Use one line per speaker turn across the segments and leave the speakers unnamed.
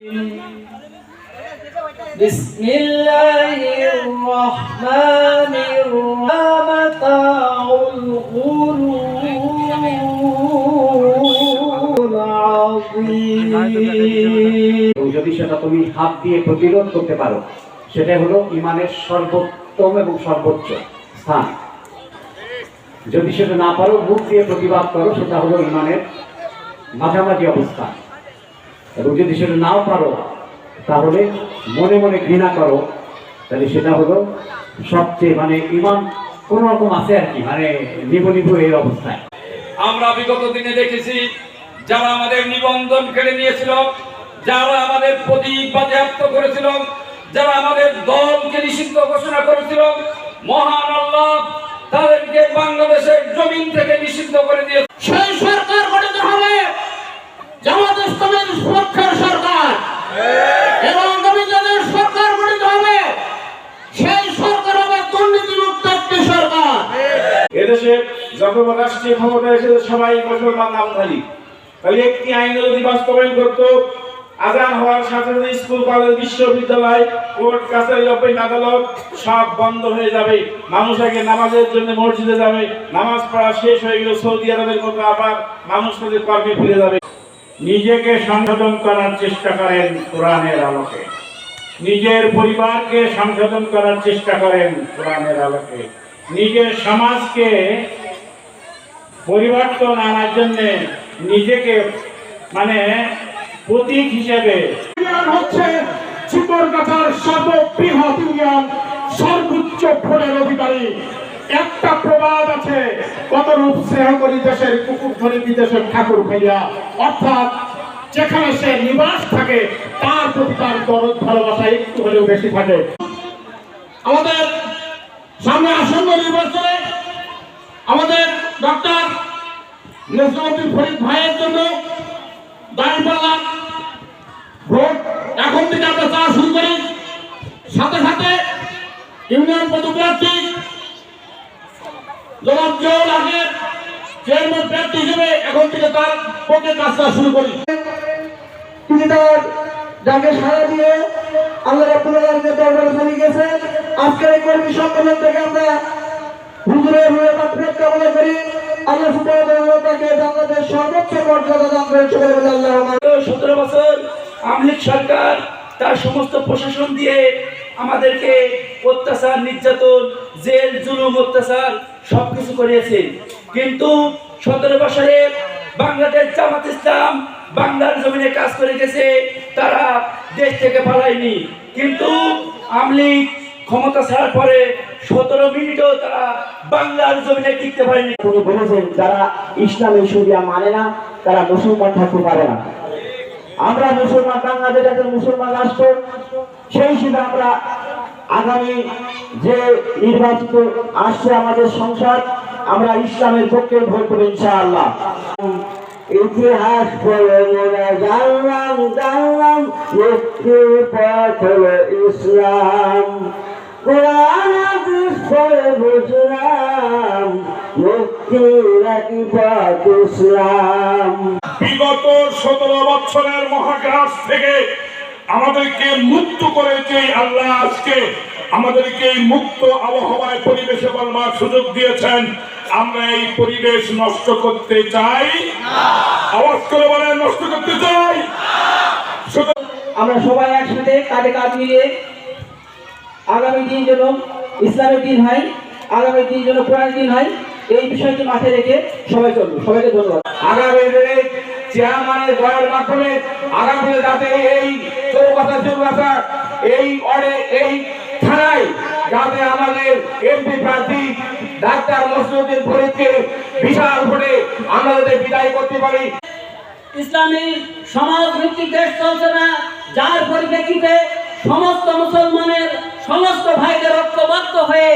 بسم الله الرحمن الرحيم متاع الغرور العظيم
যদি সেটা তুমি হাত দিয়ে প্রতিরোধ করতে পারো সেটা হলো ঈমানের সর্বোত্তম এবং সর্বোচ্চ স্থান। যদি সেটা না পারো মুখ দিয়ে প্রতিবাদ করো সেটা হলো ঈমানের মাঝামাঝি অবস্থান। এবং যদি সেটা নাও পারো তাহলে মনে মনে ঘৃণা করো, তাহলে সেটা হলো সবচেয়ে ঈমান কোন রকম আছে আর কি, নিবু নিবু এই অবস্থায়।
আমরা বিগত দিনে দেখেছি যারা আমাদের নিবন্ধন কেড়ে নিয়েছিল, যারা আমাদের প্রতীক বাজেয়াপ্ত করেছিল, যারা আমাদের দলকে নিষিদ্ধ ঘোষণা করেছিল, মহান আল্লাহ তাদেরকে বাংলাদেশের জমিন থেকে নিষিদ্ধ করে দিয়েছে।
সেই সরকার গঠিত হবে জামাত ইসলামের পক্ষের সরকার, এবং যাদের সরকার গঠিত হবে সেই সরকার হবে দুর্নীতিমুক্ত একটি সরকার।
এদেশে যখন রাষ্ট্রীয় ক্ষমতা এসেছে সবাই মুসলমান নামধারী, তাহলে একটি আইন যদি বাস্তবায়ন করতো, আজান হওয়ার সাথে সাথে স্কুল কলেজ বিশ্ববিদ্যালয় কোর্ট কাছারি অফিস আদালত সব বন্ধ হয়ে যাবে। মানুষ আগে নামাজের জন্য মসজিদে যাবে, নামাজ পড়া শেষ হয়ে গেলে সৌদি আরবের মতো আবার মানুষ তাদের কর্মে ফিরে যাবে। নিজেকে সংশোধন করার চেষ্টা করেন কোরআনের আলোকে, নিজের পরিবারকে সংশোধন করার চেষ্টা করেন কোরআনের আলোকে, নিজের সমাজকে পরিবর্তন আনার জন্য নিজেকে প্রতীক হিসেবে
হচ্ছে চিকরগাছার সর্ববৃহৎ ইউনিয়ন, সর্বোচ্চ ভোটের অধিকারী। একটা প্রবাদ আছে, কত রূপ স্নেহ করি দেশের কুকুর ধরে বিদেশের ঠাকুর ফেলিয়া, অর্থাৎ যেখানে সে নিবাস থাকে তার প্রতি তার দরদ ভালোবাসা একটু হলেও বেশি থাকে। আমাদের সামনে আসন্ন নির্বাচনে আমাদের ডক্টর নজরুল ফরিদ ভাইয়ের জন্য দাঁড়িপাল্লা ভোট এখন থেকে আমরা চাওয়া শুরু করি। সাথে সাথে ইউনিয়ন পদপ্রার্থী জনাব জিয়াউল হকের চেয়ারম্যান প্রার্থী হিসেবে এখন থেকে তার পক্ষে কাজটা শুরু করি।
তিনি তার যাকে সারা দিয়ে আল্লাহ রাব্বুল আলামিনের দরবারে চলে গেছেন। আজকের এই কর্মী সম্মেলন থেকে আমরা হুজুরের রূহে মাগফিরাত কামনা করি। আল্লাহ সুবহানাহু ওয়া তাআলা জান্নাতের সর্বোচ্চ মর্যাদা দান করেন। সবাই বলে আল্লাহুম্মা।
17 বছর আওয়ামী লীগ সরকার তার সমস্ত প্রশাসন দিয়ে আমাদেরকে অত্যাচার, নির্যাতন, জেল, জুলুম, অত্যাচার সবকিছু করিয়েছে। কিন্তু 17 বছরে বাংলাদেশ জামাত ইসলাম বাংলার জমিনে কাজ করে গেছে, তারা দেশ থেকে পালায়নি। কিন্তু আওয়ামী লীগ ক্ষমতা ছাড়ার পরে 17 মিনিটও তারা বাংলার জমিনে টিকতে পারেনি।
তিনি বলেছেন যারা ইসলামের শরিয়া মানে না তারা মুসলমান থাকতে পারে না। আমরা মুসলমান, বাংলাদেশ একটা মুসলমান রাষ্ট্র, সেই হিসেবে আমরা আগামী যে নির্বাচিত আসছে আমাদের সংসদ, আমরা ইসলামের পক্ষে ভোট করব ইনশাআল্লাহ। ইতিহাস পড়ে জানলাম জানলাম মুক্তির পথ হলো ইসলাম, কোরআন হাদিস পড়ে বুঝলাম মুক্তির একই পথ ইসলাম।
বিগত 17 বছরের মহাকাশ থেকে আমাদেরকে মুক্ত করেছে আল্লাহ। আজকে আমাদেরকে এই মুক্ত আবহাওয়ায় পরিবেশে বলবার সুযোগ দিয়েছেন। আমরা এই পরিবেশ নষ্ট করতে চাই না। আওয়াজ করে বলেন, নষ্ট করতে চাই না।
আমরা সবাই একসাথে কাঁধে কাঁধ মিলিয়ে আগামী দিন যেন ইসলামের দিন হয়, আগামী দিন যেন কোরআনের দিন হয়, এই বিষয়টি মাথায় রেখে সবাই চলবে। সবাইকে ধন্যবাদ।
আগামী দিনে চেয়ারম্যানের দলের মাধ্যমে আগামী যাতে এই চৌগাছা এই ওয়ার্ডে এই থানায় যাতে আমাদের এমপি প্রার্থী ডাক্তার মসরুদ্দিন ফরিদকে বিশাল ভোটে আমরা যাতে বিদায় করতে পারি।
ইসলামী সমাজ ভিত্তিক দেশ চলছে না, যার পরিপ্রেক্ষিতে সমস্ত মুসলমানের সমস্ত ভাইদের ঐক্যবদ্ধ হয়ে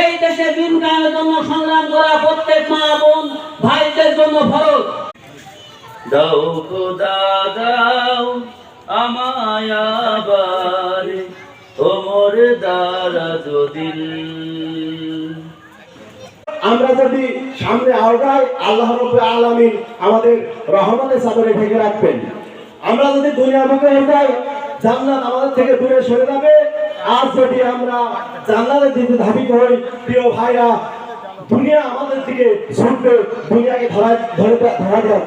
এই দেশে দিন কায়েমের জন্য সংগ্রাম করা প্রত্যেক মা বোন ভাইদের জন্য ফরজ।
দাও খোদা দাও আমায় আবার ওমর দারাজ দিল।
আমরা যদি সামনে আগাই, আল্লাহ রাব্বুল আলামিন আমাদের রহমতের চাদরে ঢেকে রাখবেন।
আমরা যদি দুনিয়ামুখী হয়ে যাই, জান্নাত আমাদের থেকে দূরে সরে যাবে। আর যদি আমরা জান্নাতের দিকে ধাবিত হই, প্রিয় ভাইরা, দুনিয়া আমাদের দিকে ছুটবে, দুনিয়াকে ধরা